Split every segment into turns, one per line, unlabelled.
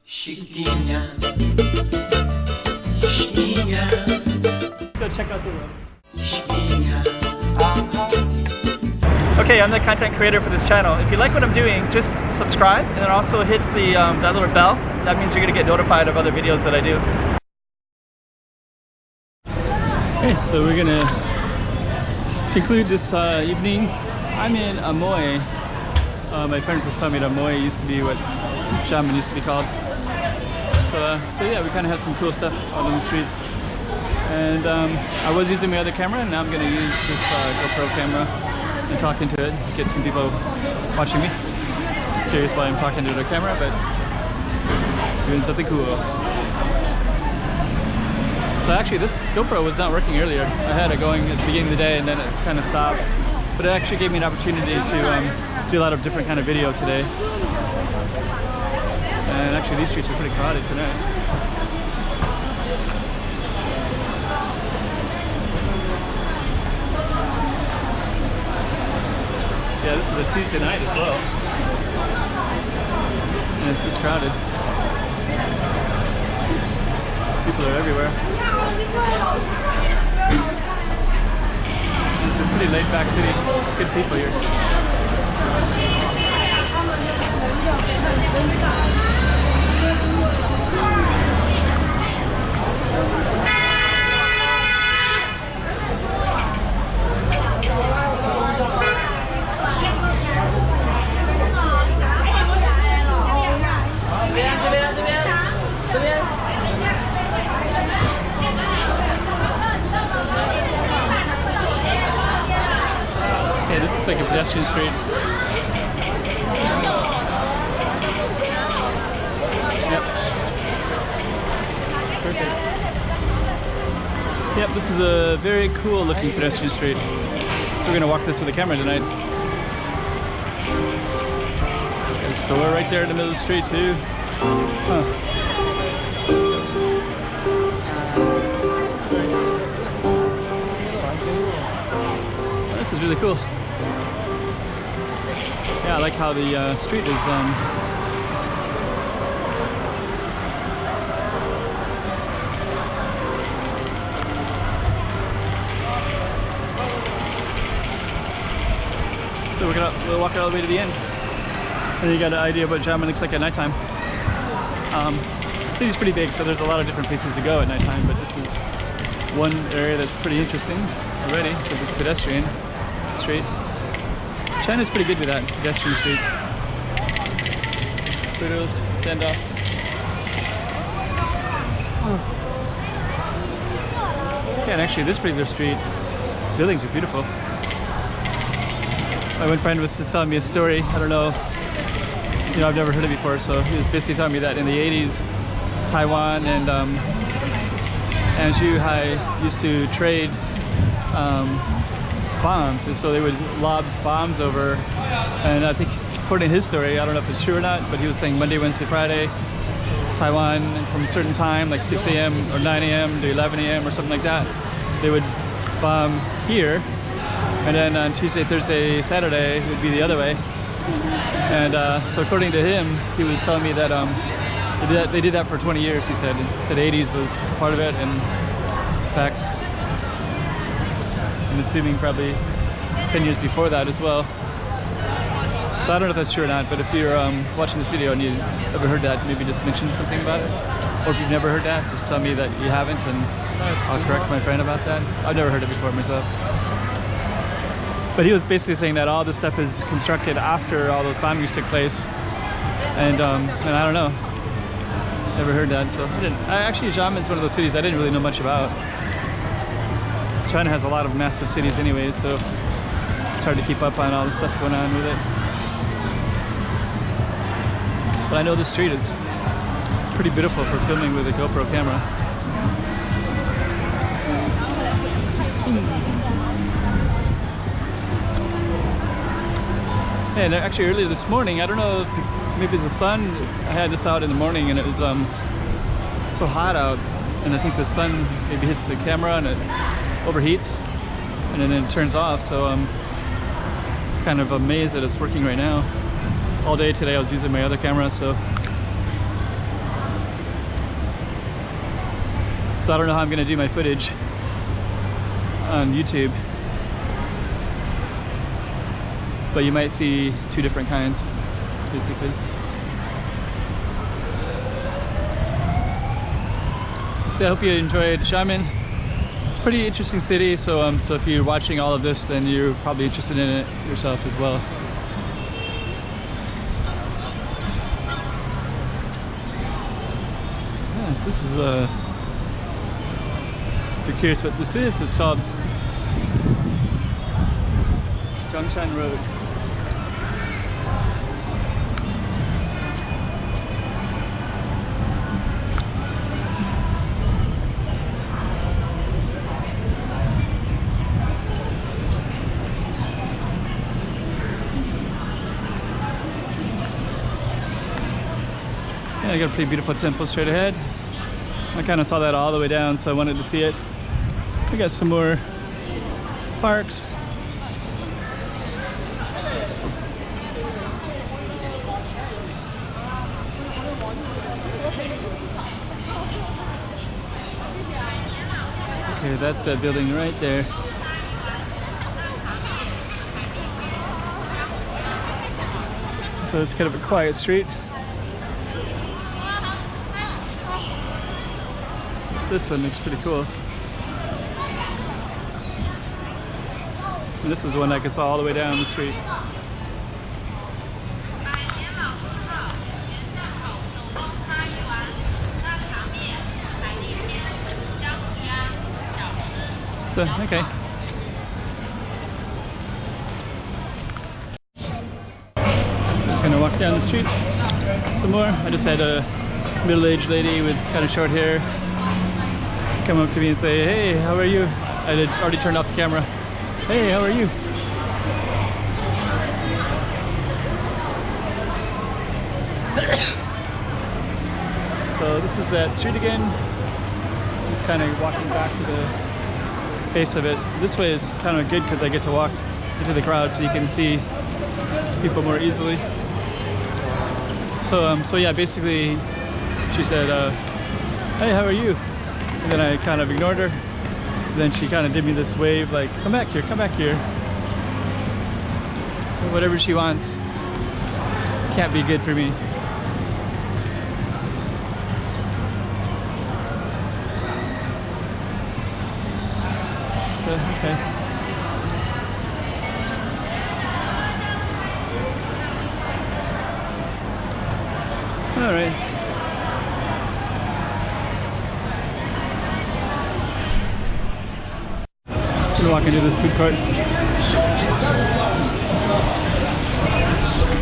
Chiquinha, chiquinha.
Go check out the room.
Chiquinha.
Okay, I'm the content creator for this channel. If you like what I'm doing, just subscribe and then also hit the that little bell. That means you're gonna get notified of other videos that I do. Okay, so we're gonna conclude this evening. I'm in Amoy. My friends just told me that Amoy used to be what Xiamen used to be called. So yeah, we kind of have some cool stuff out on the streets. And I was using my other camera, and now I'm going to use this GoPro camera and talk into it, get some people watching me. Curious why I'm talking to the camera, but doing something cool. So actually, this GoPro was not working earlier. I had it going at the beginning of the day, and then it kind of stopped. But it actually gave me an opportunity to do a lot of different kind of video today. And actually these streets are pretty crowded tonight. Yeah, this is a Tuesday night as well. And it's this crowded. People are everywhere. It's a pretty laid back city. Good people here. Okay, this looks like a pedestrian street. Yep. Perfect. Yep, this is a very cool looking pedestrian street. So we're gonna walk this with a camera tonight. Got a store right there in the middle of the street too. Huh. Oh, this is really cool. Yeah, I like how the street is so we'll walk all the way to the end. And you got an idea of what Xiamen looks like at nighttime. The city's pretty big, so there's a lot of different places to go at nighttime, but this is one area that's pretty interesting already because it's a pedestrian street. China's pretty good with that, pedestrian streets. Photos, standoff. Yeah, and actually this particular street, buildings are beautiful. My one friend was just telling me a story, I don't know, I've never heard it before, so he was basically telling me that in the 80s, Taiwan and Zhuhai used to trade bombs, and so they would lob bombs over, and I think according to his story, I don't know if it's true or not, but he was saying Monday, Wednesday, Friday, Taiwan from a certain time, like 6 a.m. or 9 a.m. to 11 a.m. or something like that, they would bomb here, and then on Tuesday, Thursday, Saturday, it would be the other way. And so according to him, he was telling me that they did that for 20 years, he said. He said 80s was part of it, and back, I'm assuming probably 10 years before that as well. So I don't know if that's true or not, but if you're watching this video and you ever heard that, maybe just mention something about it. Or if you've never heard that, just tell me that you haven't, and I'll correct my friend about that. I've never heard it before myself. But he was basically saying that all this stuff is constructed after all those bombings took place, and I don't know, never heard that. So actually, Xiamen's one of those cities I didn't really know much about. China has a lot of massive cities anyways, so it's hard to keep up on all the stuff going on with it. But I know this street is pretty beautiful for filming with a GoPro camera. And actually earlier this morning, I don't know if maybe it's the sun, I had this out in the morning and it was so hot out, and I think the sun maybe hits the camera and it overheats and then it turns off, so I'm kind of amazed that it's working right now. All day today I was using my other camera, so So I don't know how I'm gonna do my footage on YouTube. But you might see two different kinds, basically. So I hope you enjoyed Xiamen. Pretty interesting city, so so if you're watching all of this, then you're probably interested in it yourself as well. Gosh, this is if you're curious what this is, it's called Zhongshan Road. I got a pretty beautiful temple straight ahead. I kind of saw that all the way down, so I wanted to see it. We got some more parks. Okay, that's that building right there. So it's kind of a quiet street. This one looks pretty cool. And this is the one I could saw all the way down the street. So, okay. Just gonna walk down the street some more. I just had a middle-aged lady with kind of short hair come up to me and say, "Hey, how are you?" I had already turned off the camera. "Hey, how are you?" So this is that street again. Just kind of walking back to the face of it. This way is kind of good because I get to walk into the crowd so you can see people more easily. So yeah, basically she said, "Hey, how are you?" And then I kind of ignored her. And then she kind of did me this wave like, come back here, come back here. Whatever she wants can't be good for me. So, okay. All right. Gonna walk into this food court.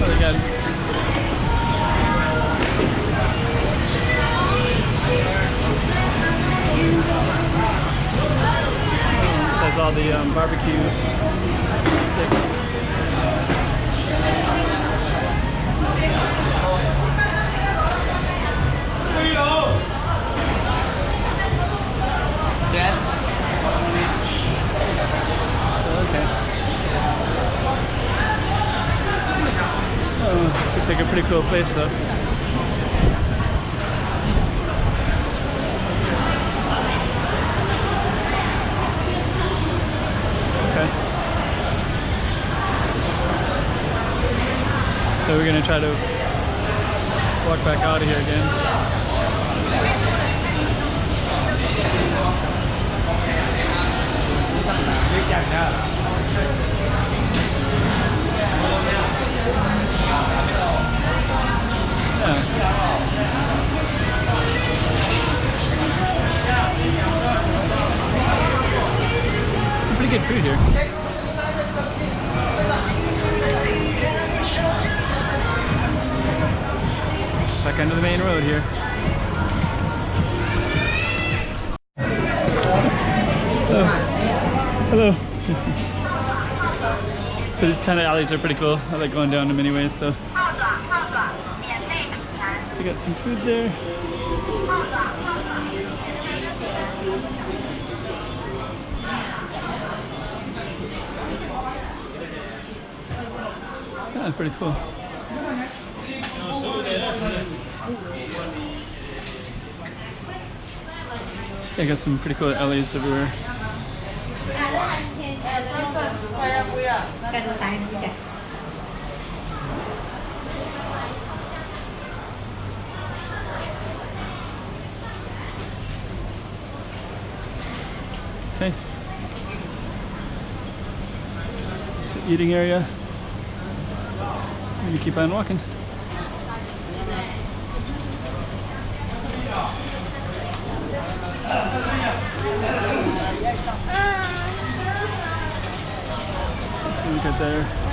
Oh, they got this has all the barbecue sticks. Yeah. Okay. Oh, this looks like a pretty cool place though. Okay. So we're gonna try to walk back out of here again. Some pretty good food here. Back onto the main road here. Hello. So these kind of alleys are pretty cool. I like going down them anyways, so. So we got some food there. Yeah, pretty cool. I got some pretty cool alleys everywhere. Okay. It's the eating area. Maybe keep on walking. Let's see what we got there.